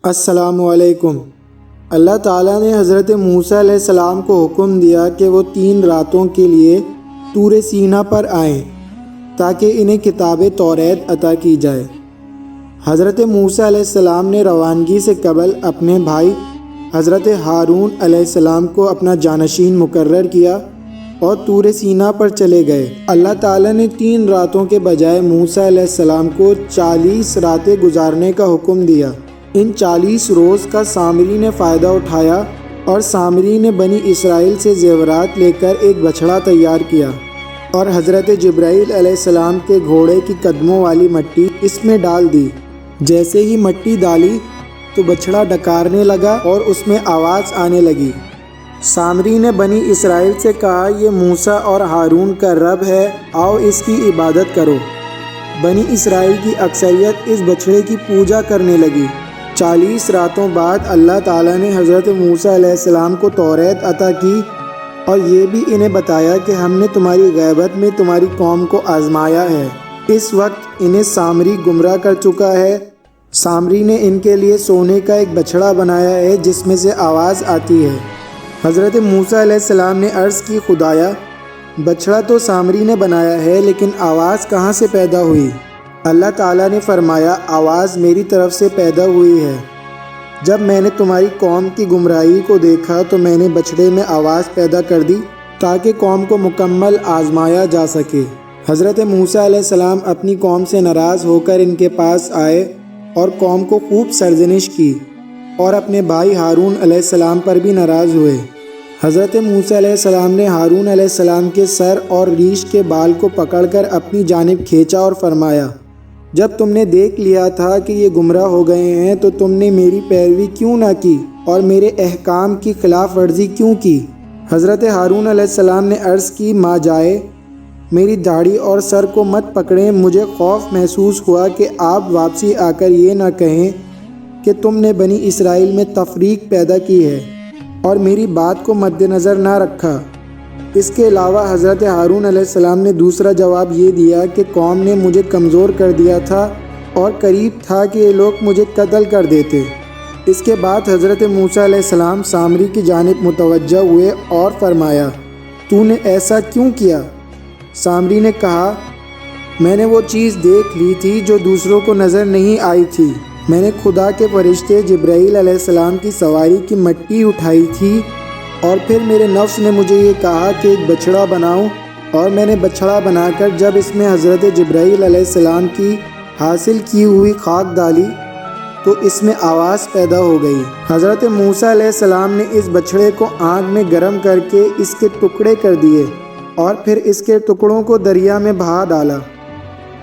السلام علیکم۔ اللہ تعالیٰ نے حضرت موسیٰ علیہ السلام کو حکم دیا کہ وہ 3 راتوں کے لیے طور سینا پر آئیں تاکہ انہیں کتاب توریت عطا کی جائے۔ حضرت موسیٰ علیہ السلام نے روانگی سے قبل اپنے بھائی حضرت ہارون علیہ السلام کو اپنا جانشین مقرر کیا اور طور سینا پر چلے گئے۔ اللہ تعالیٰ نے 3 راتوں کے بجائے موسیٰ علیہ السلام کو 40 راتیں گزارنے کا حکم دیا۔ ان 40 روز کا سامری نے فائدہ اٹھایا اور سامری نے بنی اسرائیل سے زیورات لے کر ایک بچھڑا تیار کیا اور حضرت جبرائیل علیہ السلام کے گھوڑے کی قدموں والی مٹی اس میں ڈال دی۔ جیسے ہی مٹی ڈالی تو بچھڑا ڈکارنے لگا اور اس میں آواز آنے لگی۔ سامری نے بنی اسرائیل سے کہا، یہ موسیٰ اور ہارون کا رب ہے، آؤ اس کی عبادت کرو۔ بنی اسرائیل کی اکثریت اس بچھڑے کی پوجا کرنے لگی۔ 40 راتوں بعد اللہ تعالیٰ نے حضرت موسیٰ علیہ السلام کو توریت عطا کی اور یہ بھی انہیں بتایا کہ ہم نے تمہاری غیبت میں تمہاری قوم کو آزمایا ہے۔ اس وقت انہیں سامری گمراہ کر چکا ہے۔ سامری نے ان کے لیے سونے کا ایک بچھڑا بنایا ہے جس میں سے آواز آتی ہے۔ حضرت موسیٰ علیہ السلام نے عرض کی، خدایا، بچھڑا تو سامری نے بنایا ہے لیکن آواز کہاں سے پیدا ہوئی؟ اللہ تعالیٰ نے فرمایا، آواز میری طرف سے پیدا ہوئی ہے۔ جب میں نے تمہاری قوم کی گمراہی کو دیکھا تو میں نے بچھڑے میں آواز پیدا کر دی تاکہ قوم کو مکمل آزمایا جا سکے۔ حضرت موسیٰ علیہ السلام اپنی قوم سے ناراض ہو کر ان کے پاس آئے اور قوم کو خوب سرزنش کی اور اپنے بھائی ہارون علیہ السلام پر بھی ناراض ہوئے۔ حضرت موسیٰ علیہ السلام نے ہارون علیہ السلام کے سر اور ریش کے بال کو پکڑ کر اپنی جانب کھینچا اور فرمایا، جب تم نے دیکھ لیا تھا کہ یہ گمراہ ہو گئے ہیں تو تم نے میری پیروی کیوں نہ کی اور میرے احکام کی خلاف ورزی کیوں کی؟ حضرت ہارون علیہ السلام نے عرض کی، ماں جائے، میری داڑھی اور سر کو مت پکڑیں، مجھے خوف محسوس ہوا کہ آپ واپسی آ کر یہ نہ کہیں کہ تم نے بنی اسرائیل میں تفریق پیدا کی ہے اور میری بات کو مد نظر نہ رکھا۔ اس کے علاوہ حضرت ہارون علیہ السلام نے دوسرا جواب یہ دیا کہ قوم نے مجھے کمزور کر دیا تھا اور قریب تھا کہ یہ لوگ مجھے قتل کر دیتے۔ اس کے بعد حضرت موسیٰ علیہ السلام سامری کی جانب متوجہ ہوئے اور فرمایا، تو نے ایسا کیوں کیا؟ سامری نے کہا، میں نے وہ چیز دیکھ لی تھی جو دوسروں کو نظر نہیں آئی تھی۔ میں نے خدا کے فرشتے جبرائیل علیہ السلام کی سواری کی مٹی اٹھائی تھی اور پھر میرے نفس نے مجھے یہ کہا کہ ایک بچھڑا بناؤں، اور میں نے بچھڑا بنا کر جب اس میں حضرت جبرائیل علیہ السلام کی حاصل کی ہوئی خاک ڈالی تو اس میں آواز پیدا ہو گئی۔ حضرت موسیٰ علیہ السلام نے اس بچھڑے کو آگ میں گرم کر کے اس کے ٹکڑے کر دیے اور پھر اس کے ٹکڑوں کو دریا میں بہا ڈالا۔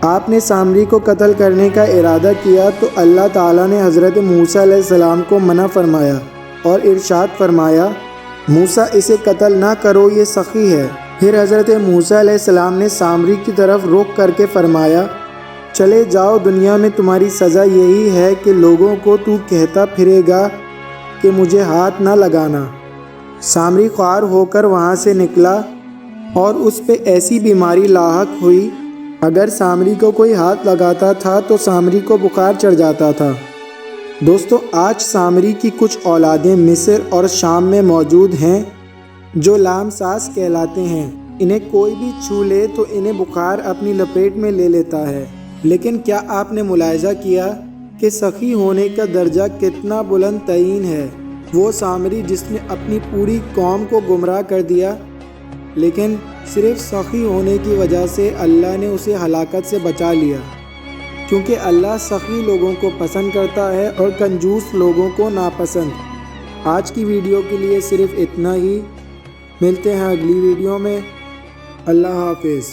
آپ نے سامری کو قتل کرنے کا ارادہ کیا تو اللہ تعالیٰ نے حضرت موسیٰ علیہ السلام کو منع فرمایا اور ارشاد فرمایا، موسیٰ اسے قتل نہ کرو، یہ سخی ہے۔ پھر حضرت موسیٰ علیہ السلام نے سامری کی طرف رخ کر کے فرمایا، چلے جاؤ، دنیا میں تمہاری سزا یہی ہے کہ لوگوں کو تو کہتا پھرے گا کہ مجھے ہاتھ نہ لگانا۔ سامری خوار ہو کر وہاں سے نکلا اور اس پہ ایسی بیماری لاحق ہوئی، اگر سامری کو کوئی ہاتھ لگاتا تھا تو سامری کو بخار چڑھ جاتا تھا۔ دوستو، آج سامری کی کچھ اولادیں مصر اور شام میں موجود ہیں جو لام ساس کہلاتے ہیں۔ انہیں کوئی بھی چھو لے تو انہیں بخار اپنی لپیٹ میں لے لیتا ہے۔ لیکن کیا آپ نے ملاحظہ کیا کہ سخی ہونے کا درجہ کتنا بلند ترین ہے؟ وہ سامری جس نے اپنی پوری قوم کو گمراہ کر دیا، لیکن صرف سخی ہونے کی وجہ سے اللہ نے اسے ہلاکت سے بچا لیا، کیونکہ اللہ سخی لوگوں کو پسند کرتا ہے اور کنجوس لوگوں کو ناپسند۔ آج کی ویڈیو کے لیے صرف اتنا ہی، ملتے ہیں اگلی ویڈیو میں۔ اللہ حافظ۔